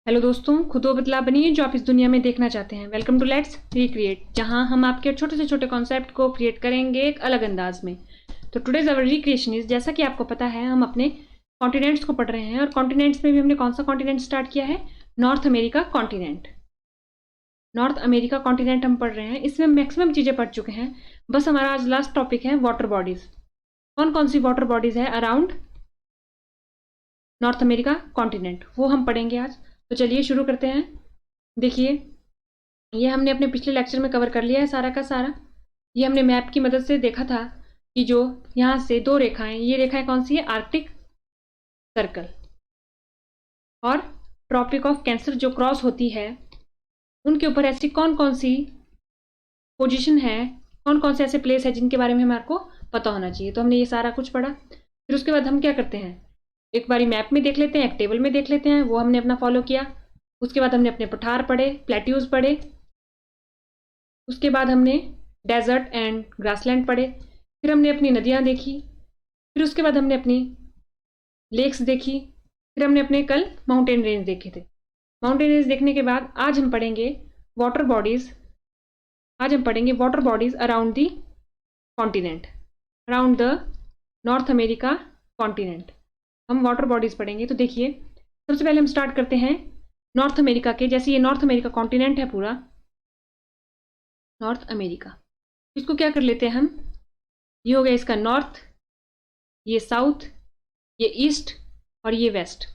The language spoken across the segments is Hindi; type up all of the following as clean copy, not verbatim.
हेलो दोस्तों, खुद वो बदलाव बनिए जो आप इस दुनिया में देखना चाहते हैं। वेलकम टू लेट्स रिक्रिएट, जहां हम आपके छोटे से छोटे कॉन्सेप्ट को क्रिएट करेंगे एक अलग अंदाज में। तो टुडेज अवर रिक्रिएशन इज, जैसा कि आपको पता है, हम अपने कॉन्टिनेंट्स को पढ़ रहे हैं और कॉन्टिनेंट्स में भी हमने कौन सा कॉन्टिनेंट स्टार्ट किया है? North America continent. North America continent हम पढ़ रहे हैं, इसमें मैक्सिमम चीज़ें पढ़ चुके हैं। बस हमारा आज लास्ट टॉपिक है वाटर बॉडीज। कौन कौन सी वाटर बॉडीज है अराउंड नॉर्थ अमेरिका कॉन्टिनेंट, वो हम पढ़ेंगे आज। तो चलिए शुरू करते हैं। देखिए, ये हमने अपने पिछले लेक्चर में कवर कर लिया है सारा का सारा। ये हमने मैप की मदद से देखा था कि जो यहाँ से दो रेखाएं, ये रेखाएं कौन सी है? आर्कटिक सर्कल और ट्रॉपिक ऑफ कैंसर जो क्रॉस होती है, उनके ऊपर ऐसी कौन कौन सी पोजीशन है, कौन कौन से ऐसे प्लेस है जिनके बारे में हमारे को पता होना चाहिए। तो हमने ये सारा कुछ पढ़ा। फिर उसके बाद हम क्या करते हैं, एक बारी मैप में देख लेते हैं, एक टेबल में देख लेते हैं, वो हमने अपना फॉलो किया। उसके बाद हमने अपने पठार पढ़े, प्लेट्यूज पढ़े। उसके बाद हमने डेजर्ट एंड ग्रासलैंड पढ़े। फिर हमने अपनी नदियाँ देखी। फिर उसके बाद हमने अपनी लेक्स देखी। फिर हमने अपने कल माउंटेन रेंज देखे थे। माउंटेन रेंज देखने के बाद आज हम पढ़ेंगे वाटर बॉडीज। आज हम पढ़ेंगे water bodies around the continent, around the north America continent. हम वाटर बॉडीज पढ़ेंगे। तो देखिए, सबसे पहले हम स्टार्ट करते हैं नॉर्थ अमेरिका के। जैसे ये नॉर्थ अमेरिका कॉन्टिनेंट है पूरा, नॉर्थ अमेरिका, इसको क्या कर लेते हैं हम, ये हो गया इसका नॉर्थ, ये साउथ, ये ईस्ट और ये वेस्ट।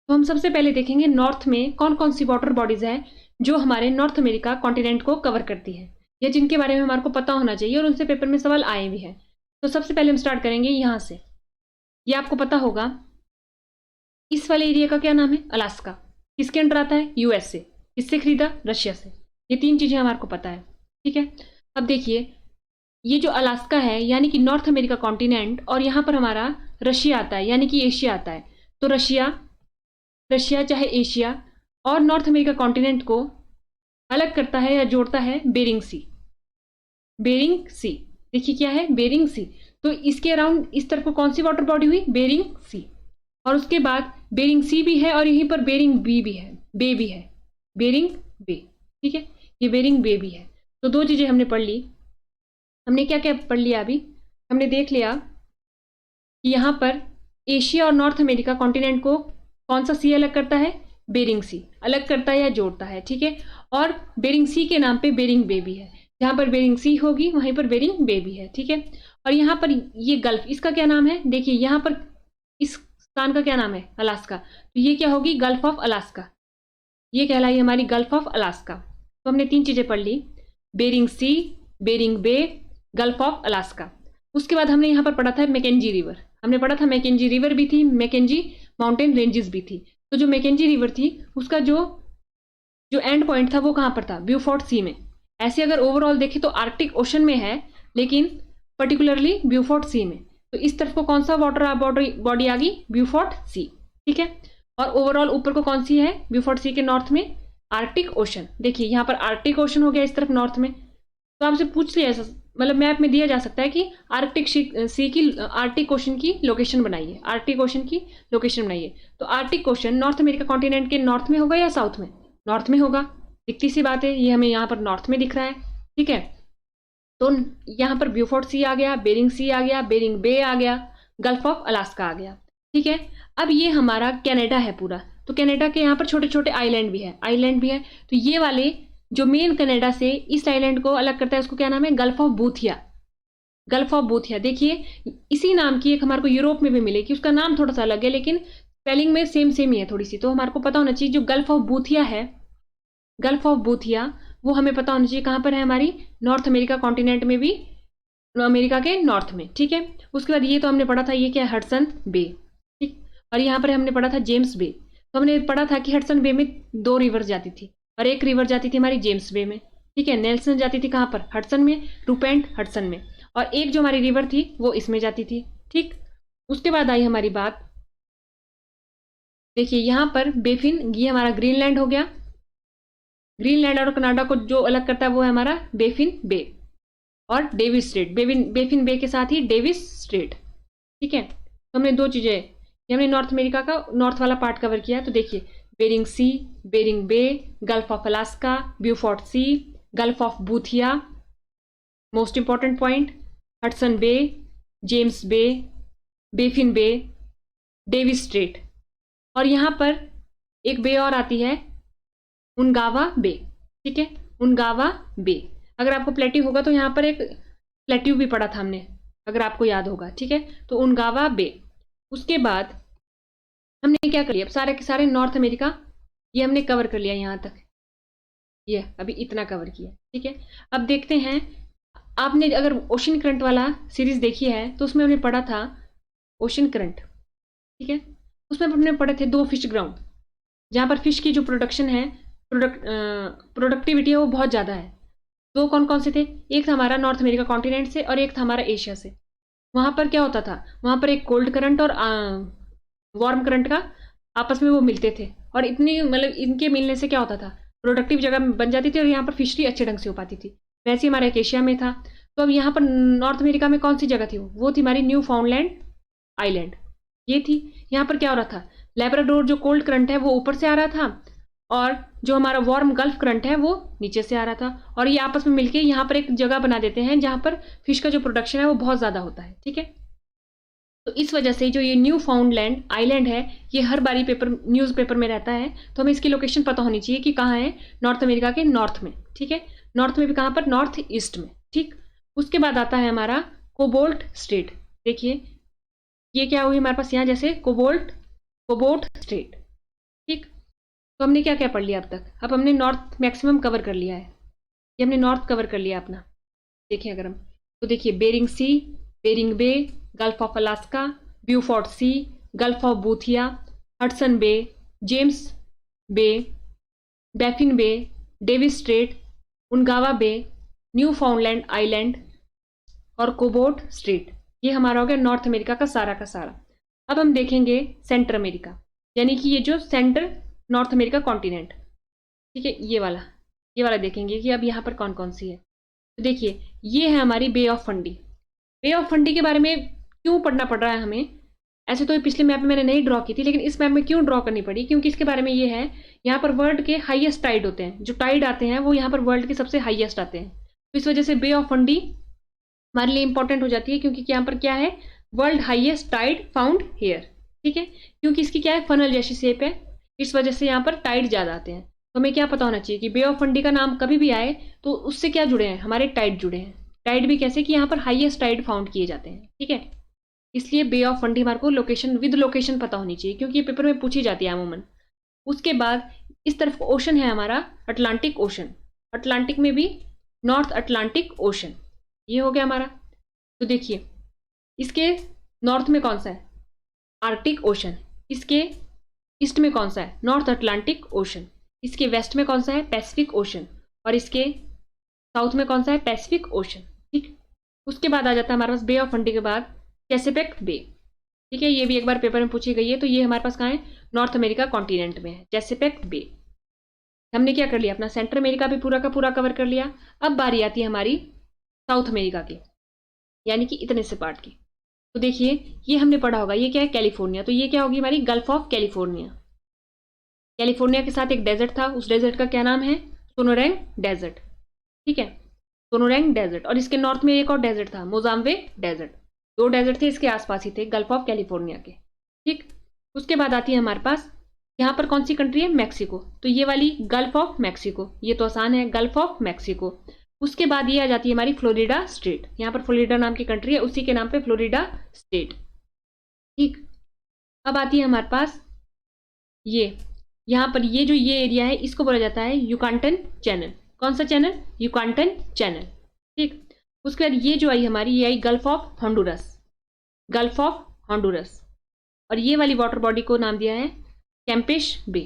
तो हम सबसे पहले देखेंगे नॉर्थ में कौन कौन सी वाटर बॉडीज है जो हमारे नॉर्थ अमेरिका कॉन्टिनेंट को कवर करती है, या जिनके बारे में हमारे को पता होना चाहिए और उनसे पेपर में सवाल आए भी हैं। तो सबसे पहले हम स्टार्ट करेंगे यहाँ से। ये आपको पता होगा, इस वाले एरिया का क्या नाम है? अलास्का। किसके अंडर आता है? यूएस से। किससे खरीदा? रशिया से। ये तीन चीजें हमारे को पता है, ठीक है। अब देखिए, ये जो अलास्का है यानी कि नॉर्थ अमेरिका कॉन्टिनेंट, और यहाँ पर हमारा रशिया आता है यानी कि एशिया आता है। तो रशिया चाहे एशिया और नॉर्थ अमेरिका कॉन्टिनेंट को अलग करता है या जोड़ता है बेरिंग सी। बेरिंग सी, देखिए क्या है? बेरिंग सी। तो इसके अराउंड इस तरफ को कौन सी वाटर बॉडी हुई? बेरिंग सी। और उसके बाद बेरिंग सी भी है और यहीं पर बेरिंग बी भी है, बे भी है, बेरिंग बे, ठीक है। ये बेरिंग बे भी है। तो दो चीजें हमने पढ़ ली। हमने क्या क्या पढ़ लिया अभी? हमने देख लिया कि यहाँ पर एशिया और नॉर्थ अमेरिका कॉन्टिनेंट को कौन सा सी अलग करता है? बेरिंग सी अलग करता है या जोड़ता है, ठीक है। और बेरिंग सी के नाम पे बेरिंग बे भी है। जहाँ पर बेरिंग सी होगी वहीं पर बेरिंग बे भी है, ठीक है। और यहाँ पर ये गल्फ, इसका क्या नाम है? देखिए यहाँ पर इस स्थान का क्या नाम है? अलास्का। तो ये क्या होगी? Gulf of Alaska. ये कहलाई हमारी गल्फ ऑफ अलास्का। तो हमने तीन चीजें पढ़ ली, Bering Sea, Bering Bay, Gulf of Alaska. उसके बाद हमने यहाँ पर पढ़ा था मैकेंजी रिवर। हमने पढ़ा था मैकेंजी रिवर भी थी, मैकेंजी माउंटेन रेंजेस भी थी। तो जो मैकेंजी रिवर थी उसका जो एंड पॉइंट था वो कहाँ पर था? ब्यूफोर्ट सी में। ऐसे अगर ओवरऑल देखें तो आर्कटिक ओशन में है, लेकिन पर्टिकुलरली ब्यूफोर्ट सी में। तो इस तरफ को कौन सा वाटर बॉडी आ गई? ब्यूफोर्ट सी, ठीक है। और ओवरऑल ऊपर को कौन सी है? ब्यूफोर्ट सी के नॉर्थ में आर्कटिक ओशन। देखिए यहाँ पर आर्कटिक ओशन हो गया इस तरफ नॉर्थ में। तो आपसे पूछ लिया, मतलब मैप में दिया जा सकता है कि आर्कटिक ओशन की लोकेशन बनाइए, आर्कटिक ओशन की लोकेशन बनाइए। तो Arctic ocean north America continent के नॉर्थ में होगा या साउथ में? नॉर्थ में होगा, दिखती सी बात है। ये हमें यहाँ पर नॉर्थ में दिख रहा है, ठीक है। तो यहाँ पर ब्यूफोर्ट सी आ गया, बेरिंग सी आ गया, बेरिंग बे आ गया, गल्फ ऑफ अलास्का आ गया, ठीक है। अब ये हमारा कनाडा है पूरा। तो कनाडा के यहाँ पर छोटे छोटे आइलैंड भी है, तो ये वाले जो मेन कनाडा से इस आइलैंड को अलग करता है उसको क्या नाम है? Gulf of Boothia. Gulf of Boothia, देखिए इसी नाम की एक हमारे को यूरोप में भी मिलेगी, उसका नाम थोड़ा सा अलग है लेकिन स्पेलिंग में सेम ही है थोड़ी सी। तो हमारे को पता होना चाहिए जो गल्फ ऑफ बूथिया है, गल्फ ऑफ बूथिया, वो हमें पता होना चाहिए कहाँ पर है? हमारी नॉर्थ अमेरिका कॉन्टिनेंट में भी, अमेरिका के नॉर्थ में, ठीक है। उसके बाद ये तो हमने पढ़ा था, ये क्या है? हडसन बे, ठीक। और यहाँ पर हमने पढ़ा था जेम्स बे। तो हमने पढ़ा था कि हडसन बे में दो रिवर जाती थी और एक रिवर जाती थी हमारी जेम्स बे में, ठीक है। नेल्सन जाती थी कहाँ पर? हडसन में, रूपेंट हडसन में। और एक जो हमारी रिवर थी वो इसमें जाती थी, ठीक। उसके बाद आई हमारी बात, देखिए यहाँ पर बेफिन, ये हमारा ग्रीनलैंड हो गया। ग्रीनलैंड और कनाडा को जो अलग करता है वो है हमारा बेफिन बे और डेविस स्ट्रेट। बेफिन बे के साथ ही डेविस स्ट्रेट, ठीक है। तो हमने दो चीजें, हमने नॉर्थ अमेरिका का नॉर्थ वाला पार्ट कवर किया है। तो देखिए Bering Sea, Bering Bay, Gulf of Alaska, Beaufort Sea, Gulf of Boothia, most important point, Hudson Bay, James Bay, Baffin Bay, Davis Strait, और यहाँ पर एक बे और आती है उनगावा बे। ठीक है, उनगावा बे। अगर आपको प्लेट्यू होगा तो यहाँ पर एक प्लेट्यू भी पढ़ा था हमने, अगर आपको याद होगा। ठीक है, तो उनगावा बे। उसके बाद हमने क्या कर लिया, अब सारे के सारे नॉर्थ अमेरिका ये हमने कवर कर लिया यहाँ तक, ये अभी इतना कवर किया। ठीक है, अब देखते हैं, आपने अगर ओशन करंट वाला सीरीज देखी है तो उसमें हमने पढ़ा था ओशन करंट। ठीक है, उसमें हमने पढ़े थे 2 फिश ग्राउंड, जहाँ पर फिश की जो प्रोडक्शन है, प्रोडक्टिविटी है, वो बहुत ज़्यादा है। 2 कौन कौन से थे, एक था हमारा नॉर्थ अमेरिका कॉन्टिनेंट से और एक था हमारा एशिया से। वहाँ पर क्या होता था, वहाँ पर एक कोल्ड करंट और वार्म करंट का आपस में वो मिलते थे, और इतनी मतलब इनके मिलने से क्या होता था, प्रोडक्टिव जगह बन जाती थी और यहाँ पर फिशरी अच्छे ढंग से हो पाती थी। वैसे हमारा एक एशिया में था। तो अब यहाँ पर नॉर्थ अमेरिका में कौन सी जगह थी, वो थी हमारी न्यू फाउंडलैंड आइलैंड, ये थी। यहाँ पर क्या हो रहा था, लैब्राडोर जो कोल्ड करंट है वो ऊपर से आ रहा था, और जो हमारा वार्म गल्फ करंट है वो नीचे से आ रहा था, और ये आपस में मिलके यहाँ पर एक जगह बना देते हैं जहाँ पर फिश का जो प्रोडक्शन है वो बहुत ज़्यादा होता है। ठीक है, तो इस वजह से जो ये न्यू फाउंडलैंड आइलैंड है, ये हर बारी न्यूज़पेपर में रहता है, तो हमें इसकी लोकेशन पता होनी चाहिए कि कहाँ है, नॉर्थ अमेरिका के नॉर्थ में। ठीक है, नॉर्थ में भी कहाँ पर, नॉर्थ ईस्ट में। ठीक, उसके बाद आता है हमारा कोबोल्ट स्ट्रेट। देखिए ये क्या हुई हमारे पास यहाँ, जैसे कोबोल्ट स्ट्रेट। ठीक, तो हमने क्या क्या पढ़ लिया अब तक, अब हमने नॉर्थ मैक्सिमम कवर कर लिया है, ये हमने नॉर्थ कवर कर लिया अपना। देखिए अगर हम, तो देखिए Bering Sea, Bering Bay, Gulf of Alaska, Beaufort Sea, Gulf of Boothia, Hudson Bay, James Bay, Baffin Bay, Davis Strait, Ungava Bay, Newfoundland Island और कोबोल्ट स्ट्रेट। ये हमारा हो गया नॉर्थ अमेरिका का सारा। अब हम देखेंगे सेंटर अमेरिका, यानी कि ये जो सेंटर नॉर्थ अमेरिका कॉन्टिनेंट। ठीक है, ये वाला देखेंगे कि अब यहाँ पर कौन कौन सी है। तो देखिए ये है हमारी Bay of Fundy. Bay of Fundy के बारे में क्यों पढ़ना पड़ रहा है हमें, ऐसे तो ये पिछले मैप में मैंने नहीं ड्रॉ की थी, लेकिन इस मैप में क्यों ड्रॉ करनी पड़ी, क्योंकि इसके बारे में ये है, यहाँ पर वर्ल्ड के हाईएस्ट टाइड होते हैं, जो टाइड आते हैं वो यहाँ पर वर्ल्ड के सबसे हाईएस्ट आते हैं। तो इस वजह से बे ऑफ फंडी हमारे लिए इंपॉर्टेंट हो जाती है, क्योंकि यहाँ पर क्या है, world highest tide found here. ठीक है, क्योंकि इसकी क्या है, फनल जैसी शेप है, इस वजह से यहाँ पर टाइड ज़्यादा आते हैं। तो हमें क्या पता होना चाहिए कि बे ऑफ फंडी का नाम कभी भी आए तो उससे क्या जुड़े हैं, हमारे टाइड जुड़े हैं। टाइड भी कैसे, कि यहाँ पर हाईएस्ट टाइड फाउंड किए जाते हैं। ठीक है, इसलिए बे ऑफ फंडी हमारे को लोकेशन विद लोकेशन पता होनी चाहिए, क्योंकि ये पेपर में पूछी जाती है अमूमन। उसके बाद इस तरफ ओशन है हमारा अटलांटिक ओशन, अटलांटिक में भी नॉर्थ अटलांटिक ओशन, ये हो गया हमारा। तो देखिए इसके नॉर्थ में कौन सा है, आर्कटिक ओशन, इसके ईस्ट में कौन सा है, नॉर्थ अटलांटिक ओशन, इसके वेस्ट में कौन सा है, पैसिफिक ओशन, और इसके साउथ में कौन सा है, पैसिफिक ओशन। ठीक, उसके बाद आ जाता है हमारे पास बे ऑफ फंडी के बाद चेसपेक बे। ठीक है, ये भी एक बार पेपर में पूछी गई है, तो ये हमारे पास कहाँ है, नॉर्थ अमेरिका कॉन्टिनेंट में है, चेसपेक बे। हमने क्या कर लिया, अपना सेंट्रल अमेरिका भी पूरा का पूरा कवर कर लिया। अब बारी आती है हमारी साउथ अमेरिका की, यानी कि इतने से पार्ट की। तो देखिए ये हमने पढ़ा होगा, ये क्या है, कैलिफोर्निया। तो ये क्या होगी हमारी, गल्फ ऑफ कैलिफोर्निया। कैलिफोर्निया के साथ एक डेजर्ट था, उस डेजर्ट का क्या नाम है, सोनोरैंग डेजर्ट। ठीक है, सोनोरैंग डेजर्ट, और इसके नॉर्थ में एक और डेजर्ट था, मोजाम्बिक डेजर्ट। 2 डेजर्ट थे, इसके आसपास ही थे, गल्फ ऑफ कैलिफोर्निया के। ठीक, उसके बाद आती है हमारे पास यहाँ पर कौन सी कंट्री है, मैक्सिको। तो ये वाली गल्फ ऑफ मैक्सिको, ये तो आसान है, गल्फ ऑफ मैक्सिको। उसके बाद ये आ जाती है हमारी फ्लोरिडा स्टेट, यहाँ पर फ्लोरिडा नाम की कंट्री है, उसी के नाम पे फ्लोरिडा स्टेट। ठीक, अब आती है हमारे पास ये, यहाँ पर ये जो ये एरिया है इसको बोला जाता है युकांटन चैनल। कौन सा चैनल, युकांटन चैनल। ठीक, उसके बाद ये जो आई हमारी, ये आई gulf of हॉन्डुरस, gulf of Honduras, और ये वाली वाटर बॉडी को नाम दिया है कैंपेश बे,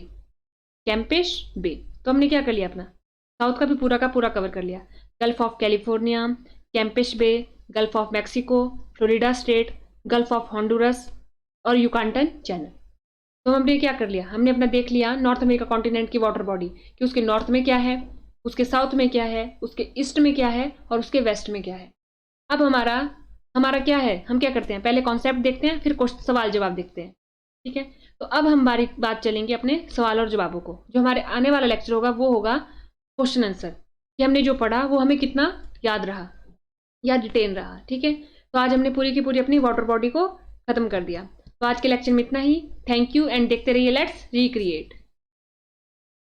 कैंपेश बे। तो हमने क्या कर लिया, अपना साउथ का भी पूरा का पूरा कवर कर लिया, Gulf of California, Campeche Bay, Gulf of Mexico, Florida State, Gulf of Honduras और युकांटन चैनल। तो हमने क्या कर लिया, हमने अपना देख लिया नॉर्थ अमेरिका कॉन्टिनेंट की वाटर बॉडी, कि उसके नॉर्थ में क्या है, उसके साउथ में क्या है, उसके ईस्ट में क्या है और उसके वेस्ट में क्या है। अब हमारा क्या है, हम क्या करते हैं, पहले कॉन्सेप्ट देखते हैं, फिर सवाल जवाब देखते हैं। ठीक है, तो अब हम बात चलेंगे अपने सवाल और जवाबों को। जो हमारे आने वाला लेक्चर होगा वो होगा क्वेश्चन आंसर, कि हमने जो पढ़ा वो हमें कितना याद रहा या रिटेन रहा। ठीक है, तो आज हमने पूरी की पूरी अपनी वाटर बॉडी को खत्म कर दिया। तो आज के लेक्चर में इतना ही। थैंक यू एंड देखते रहिए लेट्स रिक्रिएट।